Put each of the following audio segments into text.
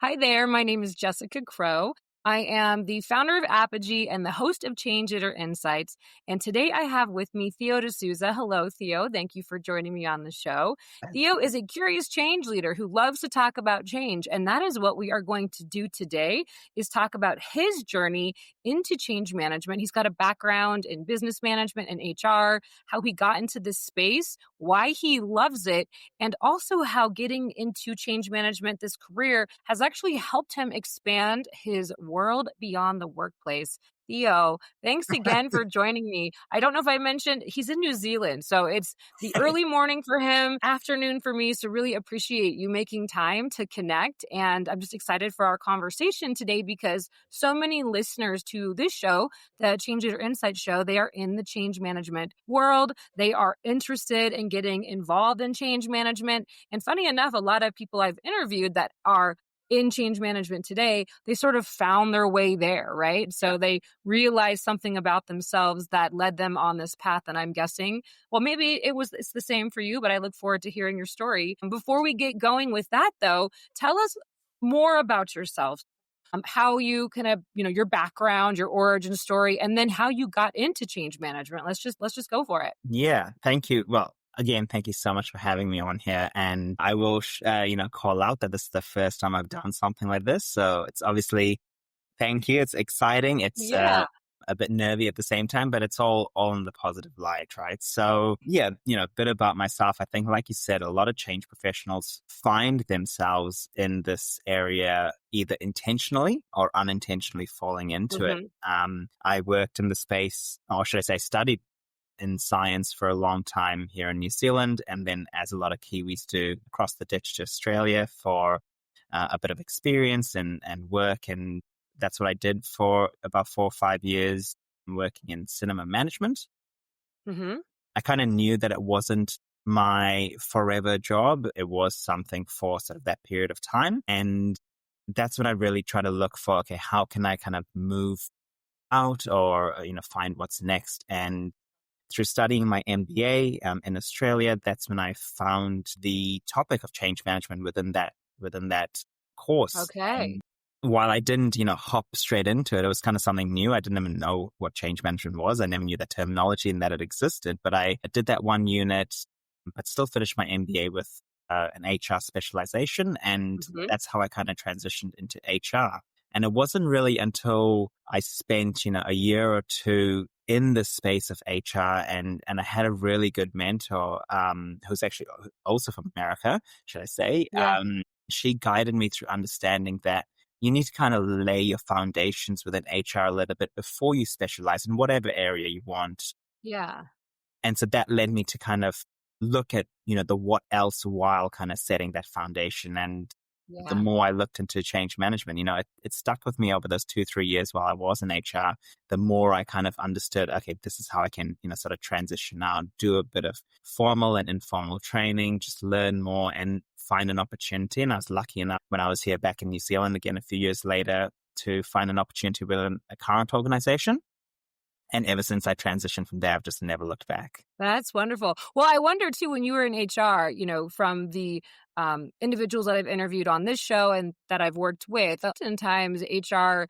Hi there. My name is Jessica Crow. I am the founder of Apogee and the host of Change Leader Insights. And today I have with me Theo D'Souza. Hello, Theo. Thank you for joining me on the show. Theo is a curious change leader who loves to talk about change. And that is what we are going to do today is talk about his journey into change management. He's got a background in business management and HR, how he got into this space, why he loves it, and also how getting into change management, this career, has actually helped him expand his world beyond the workplace. Theo, thanks again for joining me. I don't know if I mentioned he's in New Zealand, so it's the early morning for him, afternoon for me. So really appreciate you making time to connect. And I'm just excited for our conversation today because so many listeners to this show, the Change Leader Insight show, they are in the change management world. They are interested in getting involved in change management. And funny enough, a lot of people I've interviewed that are in change management today, they sort of found their way there, right? So they realized something about themselves that led them on this path. And I'm guessing, well, maybe it's the same for you, but I look forward to hearing your story. And before we get going with that, though, tell us more about yourself, how you kind of, your background, your origin story, and then how you got into change management. Let's just go for it. Yeah, thank you. Well, again, thank you so much for having me on here. And I will, call out that this is the first time I've done something like this. So it's obviously, thank you. It's exciting. It's a bit nervy at the same time, but it's all in the positive light, right? So yeah, a bit about myself. I think, like you said, a lot of change professionals find themselves in this area either intentionally or unintentionally falling into it. I worked in the space, or should I say studied in science for a long time here in New Zealand, and then as a lot of Kiwis do, across the ditch to Australia for a bit of experience and work. And that's what I did for about 4 or 5 years, working in cinema management. I kind of knew that it wasn't my forever job. It was something for sort of that period of time. And that's when I really try to look for, okay, how can I kind of move out or, find what's next? And through studying my MBA in Australia, that's when I found the topic of change management within that course. Okay. And while I didn't, hop straight into it, it was kind of something new. I didn't even know what change management was. I never knew the terminology and that it existed. But I did that one unit, but still finished my MBA with an HR specialization. And that's how I kind of transitioned into HR. And it wasn't really until I spent, a year or two in the space of HR and I had a really good mentor who's actually also from America, should I say. Yeah. She guided me through understanding that you need to kind of lay your foundations within HR a little bit before you specialize in whatever area you want. Yeah. And so that led me to kind of look at, the what else while kind of setting that foundation. And the more I looked into change management, it stuck with me over those 2-3 years while I was in HR. The more I kind of understood, okay, this is how I can, sort of transition out, do a bit of formal and informal training, just learn more and find an opportunity. And I was lucky enough when I was here back in New Zealand again a few years later to find an opportunity within a current organization. And ever since I transitioned from there, I've just never looked back. That's wonderful. Well, I wonder too, when you were in HR, from the individuals that I've interviewed on this show and that I've worked with, oftentimes HR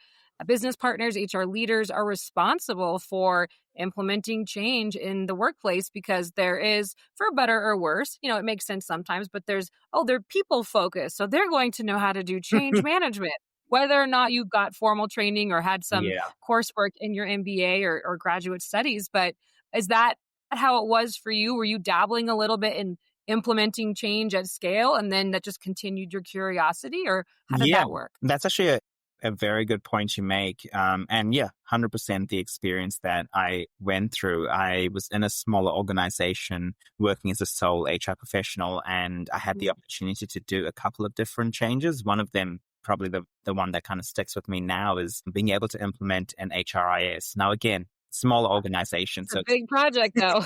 business partners, HR leaders are responsible for implementing change in the workplace because there is, for better or worse, it makes sense sometimes, but they're people focused. So they're going to know how to do change management. Whether or not you got formal training or had some coursework in your MBA or graduate studies, but is that how it was for you? Were you dabbling a little bit in implementing change at scale and then that just continued your curiosity, or how did that work? That's actually a very good point you make. And 100% the experience that I went through. I was in a smaller organization working as a sole HR professional, and I had the opportunity to do a couple of different changes. One of them, probably the one that kind of sticks with me now, is being able to implement an HRIS. Now, again, smaller organization. It's a big project, though.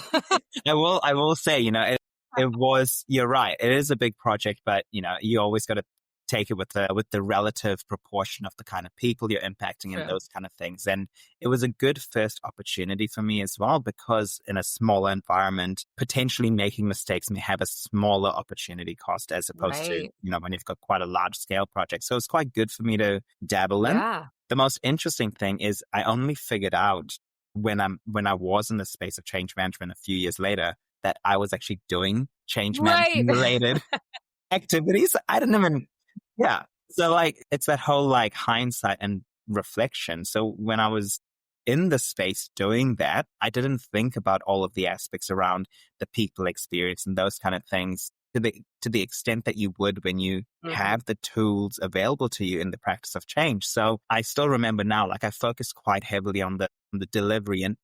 I will say, it was, you're right. It is a big project, but, you always got to take it with the relative proportion of the kind of people you're impacting and True. those kind of things. And it was a good first opportunity for me as well, because in a smaller environment, potentially making mistakes may have a smaller opportunity cost as opposed to, Right. when you've got quite a large scale project. So it's quite good for me to dabble in. Yeah. The most interesting thing is I only figured out when I was in the space of change management a few years later that I was actually doing change Right. management related activities. I didn't even, yeah. So like, it's that whole like hindsight and reflection. So when I was in the space doing that, I didn't think about all of the aspects around the people experience and those kind of things to the extent that you would when you Mhm. have the tools available to you in the practice of change. So I still remember now, like I focused quite heavily on the delivery and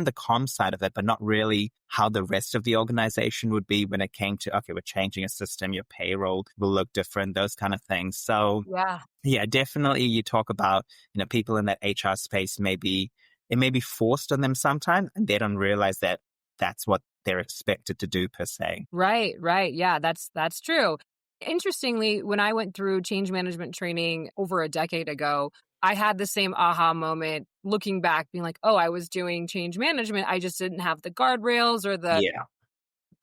the comm side of it, but not really how the rest of the organization would be when it came to, okay, we're changing a system, your payroll will look different, those kind of things. So Yeah. yeah, definitely you talk about, people in that HR space it may be forced on them sometimes and they don't realize that that's what they're expected to do per se. Right, right. Yeah, that's true. Interestingly, when I went through change management training over a decade ago, I had the same aha moment looking back, being like, oh, I was doing change management. I just didn't have the guardrails or the Yeah.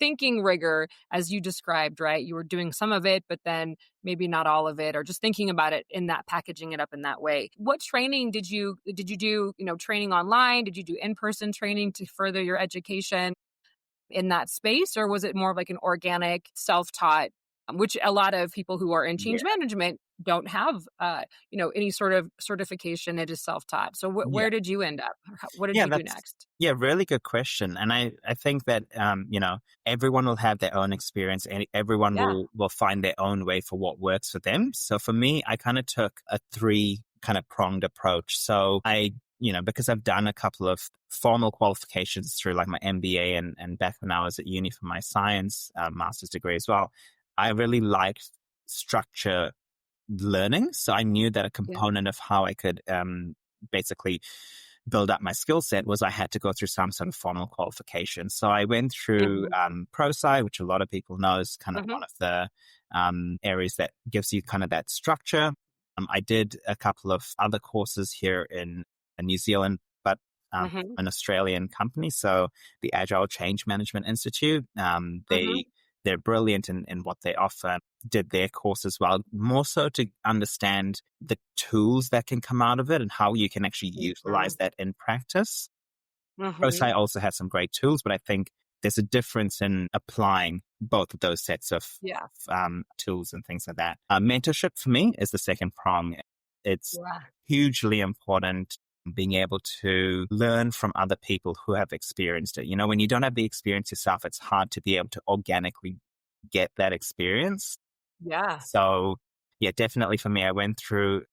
thinking rigor as you described, right? You were doing some of it, but then maybe not all of it, or just thinking about it in that, packaging it up in that way. What training did you do, training online? Did you do in-person training to further your education in that space, or was it more of like an organic self-taught, which a lot of people who are in change Yeah. management don't have any sort of certification. It is self-taught. So Yeah. where did you end up? What did Yeah, you do that's next? yeah, really good question. And I think that everyone will have their own experience and everyone Yeah. will find their own way for what works for them. So for me, I kind of took a three kind of pronged approach. So because I've done a couple of formal qualifications through like my MBA and back when I was at uni for my science master's degree as well, I really liked structure learning. So I knew that a Yeah. component of how I could basically build up my skill set was I had to go through some sort of formal qualification. So I went through Hmm. ProSci, which a lot of people know is kind of one Hmm. of the areas that gives you kind of that structure. I did a couple of other courses here in New Zealand, but Hmm. an Australian company. So the Agile Change Management Institute, Hmm. they're brilliant in what they offer. Did their course as well, more so to understand the tools that can come out of it and how you can actually Hmm. utilize that in practice. Hmm. ProSci also has some great tools, but I think there's a difference in applying both of those sets of Yeah. tools and things like that. Mentorship for me is the second prong. It's Yeah. hugely important being able to learn from other people who have experienced it. When you don't have the experience yourself, it's hard to be able to organically get that experience. Yeah. So, yeah, definitely for me, I went through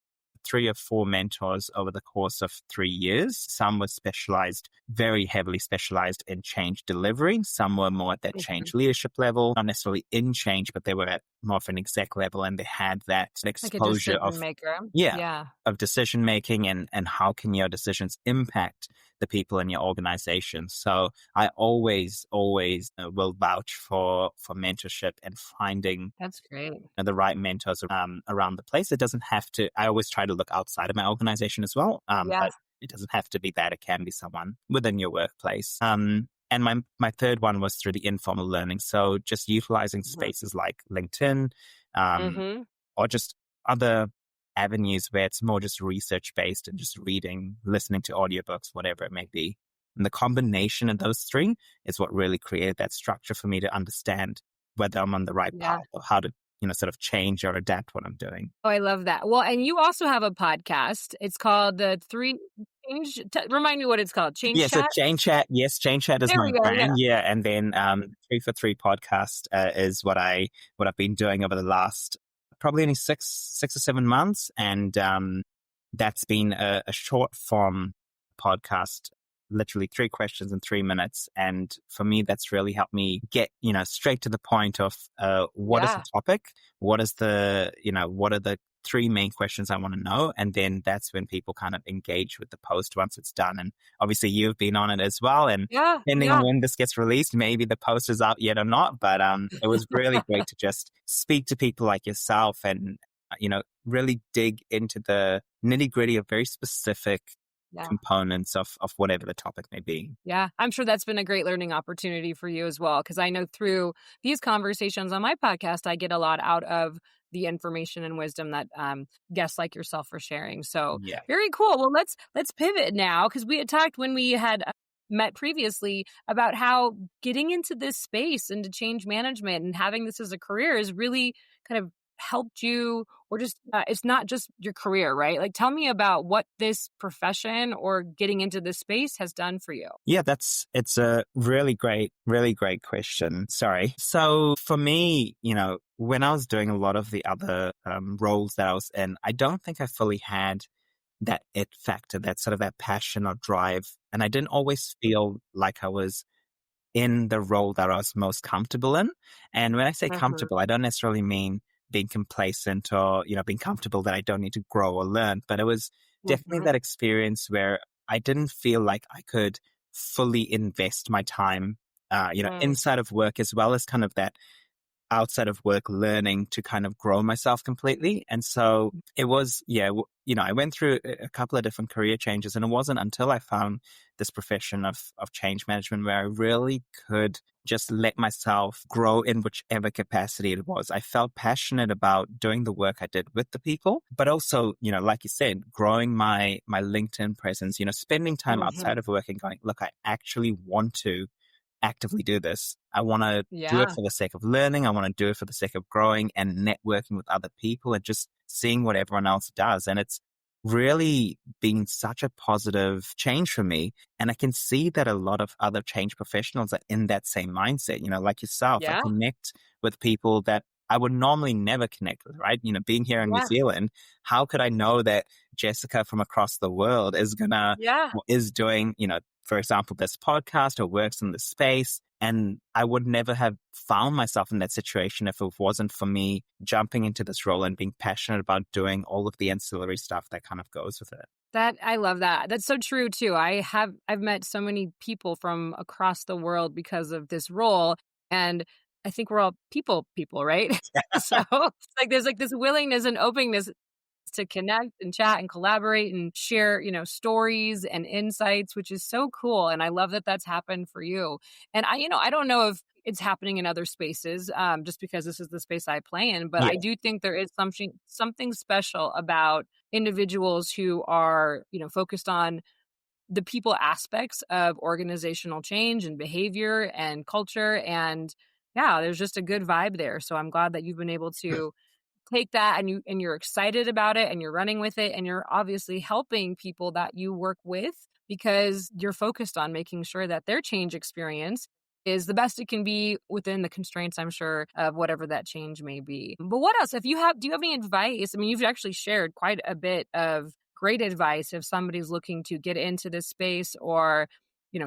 3 or 4 mentors over the course of 3 years. Some were specialized, very heavily specialized in change delivery. Some were more at that Mhm. change leadership level, not necessarily in change, but they were at more of an exec level and they had that Like a exposure of, decision maker. yeah, Yeah. of decision making and how can your decisions impact the people in your organization. So I always will vouch for mentorship and finding That's great. the right mentors around the place. It doesn't have to, I always try to look outside of my organization as well. Yeah. But it doesn't have to be that. It can be someone within your workplace. And my third one was through the informal learning. So just utilizing Mhm. spaces like LinkedIn, um, Mhm. or just other avenues where it's more just research based and just reading, listening to audiobooks, whatever it may be. And the combination of those three is what really created that structure for me to understand whether I'm on the right path Yeah. or how to, sort of change or adapt what I'm doing. Oh, I love that. Well, and you also have a podcast. It's called the Three Change. Remind me what it's called. Change Yeah, so Chat. Jane Chat, yes, Jane Chat is There my we go. Yeah. brand. Yeah, and then 3 for 3 podcast is what I've been doing over the last probably only 6 or 7 months, and that's been a short form podcast, literally 3 questions in 3 minutes. And for me, that's really helped me get straight to the point of what is the Yeah. topic, what is the what are the 3 main questions I want to know. And then that's when people kind of engage with the post once it's done. And obviously you've been on it as well. And Yeah. depending on Yeah. when this gets released, maybe the post is out yet or not. But it was really great to just speak to people like yourself and really dig into the nitty gritty of very specific Yeah. components of whatever the topic may be. Yeah, I'm sure that's been a great learning opportunity for you as well. Because I know through these conversations on my podcast, I get a lot out of the information and wisdom that guests like yourself are sharing. So Yeah. very cool. Well, let's pivot now because we had talked when we had met previously about how getting into this space, into change management and having this as a career is really kind of helped you, or just it's not just your career, right? Like, tell me about what this profession or getting into this space has done for you. Yeah, it's a really great question. Sorry. So for me, when I was doing a lot of the other roles that I was in, I don't think I fully had that it factor, that sort of that passion or drive. And I didn't always feel like I was in the role that I was most comfortable in. And when I say Mhm. comfortable, I don't necessarily mean being complacent or, being comfortable that I don't need to grow or learn, but it was definitely Mhm. that experience where I didn't feel like I could fully invest my time, Mm. inside of work as well as kind of that outside of work learning to kind of grow myself completely. And so it was, I went through a couple of different career changes, and it wasn't until I found this profession of change management where I really could just let myself grow in whichever capacity it was. I felt passionate about doing the work I did with the people, but also, like you said, growing my LinkedIn presence, spending time outside Mhm. of work and going, look, I actually want to actively do this. I want to do it Yeah. for the sake of learning. I want to do it for the sake of growing and networking with other people and just seeing what everyone else does. And it's really been such a positive change for me. And I can see that a lot of other change professionals are in that same mindset. Like yourself, I Yeah. connect with people that I would normally never connect with, right? Being here in New Yeah. Zealand, how could I know that Jessica from across the world Yeah. is doing, for example, this podcast or works in the space? And I would never have found myself in that situation if it wasn't for me jumping into this role and being passionate about doing all of the ancillary stuff that kind of goes with it. I love that. That's so true too. I've met so many people from across the world because of this role, and I think we're all people, right? So it's like there's like this willingness and openness to connect and chat and collaborate and share, stories and insights, which is so cool. And I love that that's happened for you. And I don't know if it's happening in other spaces, just because this is the space I play in, but Yeah. I do think there is something special about individuals who are, focused on the people aspects of organizational change and behavior and culture. And yeah, there's just a good vibe there. So I'm glad that you've been able to take that and you're excited about it and you're running with it and you're obviously helping people that you work with because you're focused on making sure that their change experience is the best it can be within the constraints, I'm sure, of whatever that change may be. But what else? Do you have any advice? I mean, you've actually shared quite a bit of great advice if somebody's looking to get into this space or,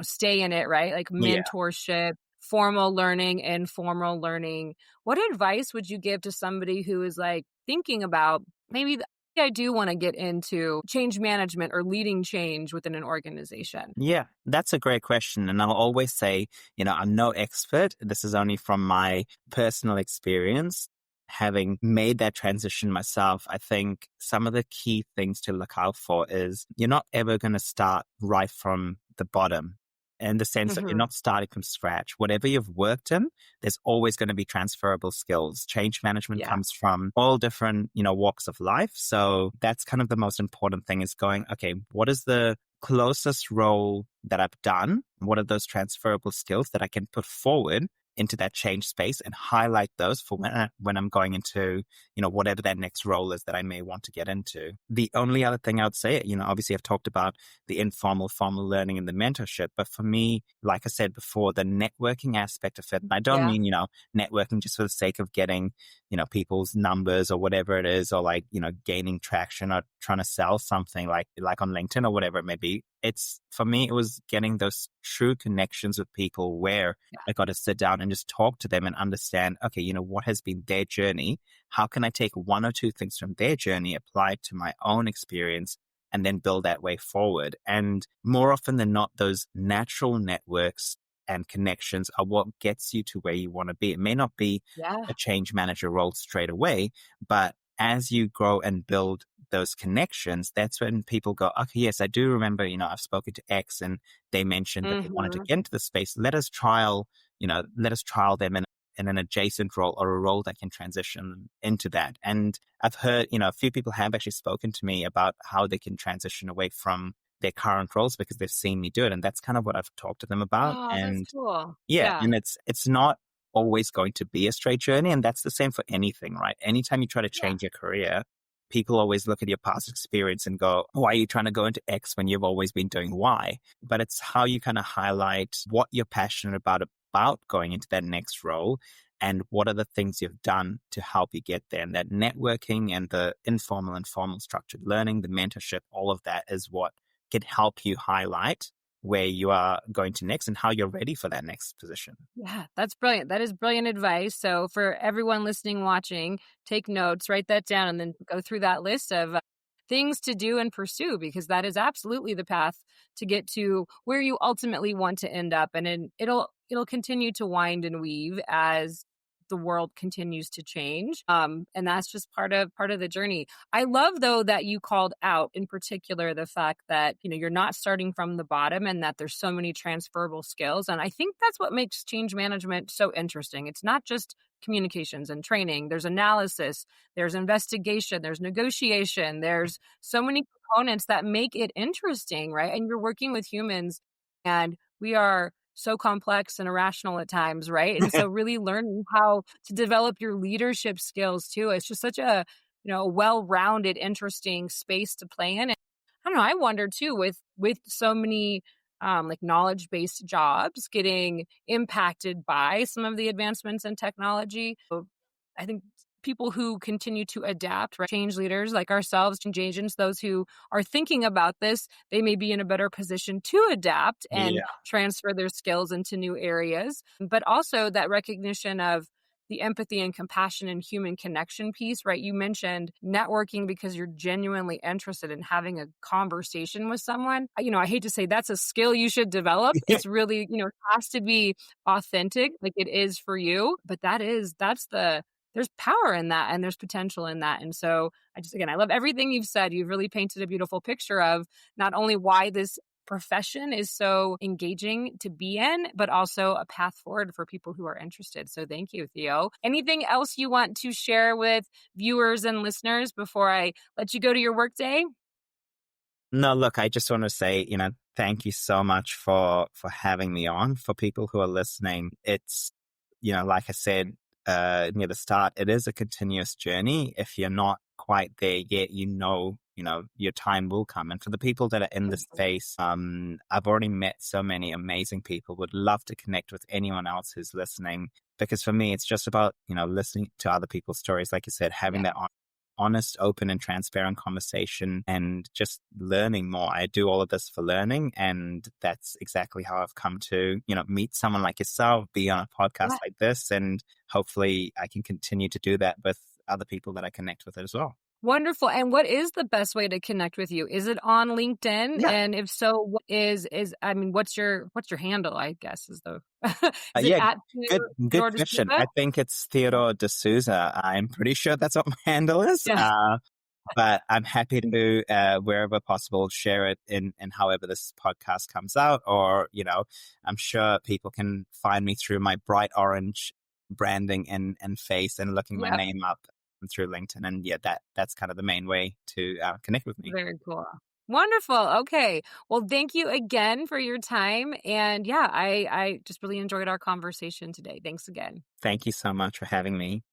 stay in it, right? Like Yeah. mentorship, formal learning, informal learning. What advice would you give to somebody who is like thinking about maybe I do want to get into change management or leading change within an organization? Yeah, that's a great question. And I'll always say, I'm no expert. This is only from my personal experience. Having made that transition myself, I think some of the key things to look out for is you're not ever going to start right from the bottom, in the sense that you're Hmm. not starting from scratch. Whatever you've worked in, there's always going to be transferable skills. Change management Yeah. comes from all different, walks of life. So that's kind of the most important thing, is going, okay, what is the closest role that I've done? What are those transferable skills that I can put forward into that change space and highlight those for when I'm going into, whatever that next role is that I may want to get into. The only other thing I would say, obviously I've talked about the informal, formal learning and the mentorship, but for me, like I said before, the networking aspect of it, and I don't Yeah. mean, networking just for the sake of getting, people's numbers or whatever it is, or like, gaining traction or trying to sell something like on LinkedIn or whatever it may be. It's, for me, it was getting those true connections with people where Yeah. I got to sit down and just talk to them and understand, okay, what has been their journey? How can I take one or two things from their journey, apply it to my own experience, and then build that way forward? And more often than not, those natural networks and connections are what gets you to where you want to be. It may not be Yeah. a change manager role straight away, but as you grow and build those connections, that's when people go, okay, yes, I do remember, I've spoken to X and they mentioned that they wanted to Mhm. get into the space. Let us trial them in an adjacent role or a role that can transition into that. And I've heard, a few people have actually spoken to me about how they can transition away from their current roles because they've seen me do it. And that's kind of what I've talked to them about. Oh, that's And cool. yeah, Yeah. and it's not always going to be a straight journey, and that's the same for anything, right? Anytime you try to Yeah. change your career, people always look at your past experience and go, why are you trying to go into X when you've always been doing Y? But it's how you kind of highlight what you're passionate about going into that next role and what are the things you've done to help you get there. And that networking and the informal and formal structured learning, the mentorship, all of that is what can help you highlight where you are going to next and how you're ready for that next position. Yeah, that's brilliant. That is brilliant advice. So for everyone listening, watching, take notes, write that down, and then go through that list of things to do and pursue, because that is absolutely the path to get to where you ultimately want to end up. And it'll continue to wind and weave as the world continues to change. And that's just part of the journey. I love, though, that you called out in particular the fact that, you're not starting from the bottom and that there's so many transferable skills. And I think that's what makes change management so interesting. It's not just communications and training. There's analysis, there's investigation, there's negotiation, there's so many components that make it interesting, right? And you're working with humans, and we are so complex and irrational at times, right? And so really learning how to develop your leadership skills too. It's just such a, well-rounded, interesting space to play in. And I don't know, I wonder too, with so many like knowledge-based jobs getting impacted by some of the advancements in technology. So I think people who continue to adapt, right, change leaders like ourselves, change agents, those who are thinking about this, they may be in a better position to adapt and Yeah. transfer their skills into new areas. But also that recognition of the empathy and compassion and human connection piece, right? You mentioned networking because you're genuinely interested in having a conversation with someone. I hate to say that's a skill you should develop. It's really, it has to be authentic, like it is for you. But there's power in that and there's potential in that. And so I love everything you've said. You've really painted a beautiful picture of not only why this profession is so engaging to be in, but also a path forward for people who are interested. So thank you, Theo. Anything else you want to share with viewers and listeners before I let you go to your workday? No, look, I just want to say, thank you so much for having me on. For people who are listening, it's, like I said near the start, it is a continuous journey. If you're not quite there yet, your time will come. And for the people that are in this space, I've already met so many amazing people. Would love to connect with anyone else who's listening. Because for me, it's just about, listening to other people's stories. Like you said, having Yeah. that honest, open, and transparent conversation and just learning more. I do all of this for learning. And that's exactly how I've come to, meet someone like yourself, be on a podcast Yeah. like this. And hopefully I can continue to do that with other people that I connect with as well. Wonderful. And what is the best way to connect with you? Is it on LinkedIn? Yeah. And if so, what is I mean, what's your handle, I guess, is the is it Yeah, at good Theodore question. D'Souza? I think it's Theodore D'Souza. I'm pretty sure that's what my handle is. Yeah. But I'm happy to, wherever possible, share it in however this podcast comes out. Or, I'm sure people can find me through my bright orange branding and face and looking my Yeah. name up through LinkedIn. And yeah, that's kind of the main way to connect with me. Very cool. Wonderful. Okay. Well, thank you again for your time. And yeah, I just really enjoyed our conversation today. Thanks again. Thank you so much for having me.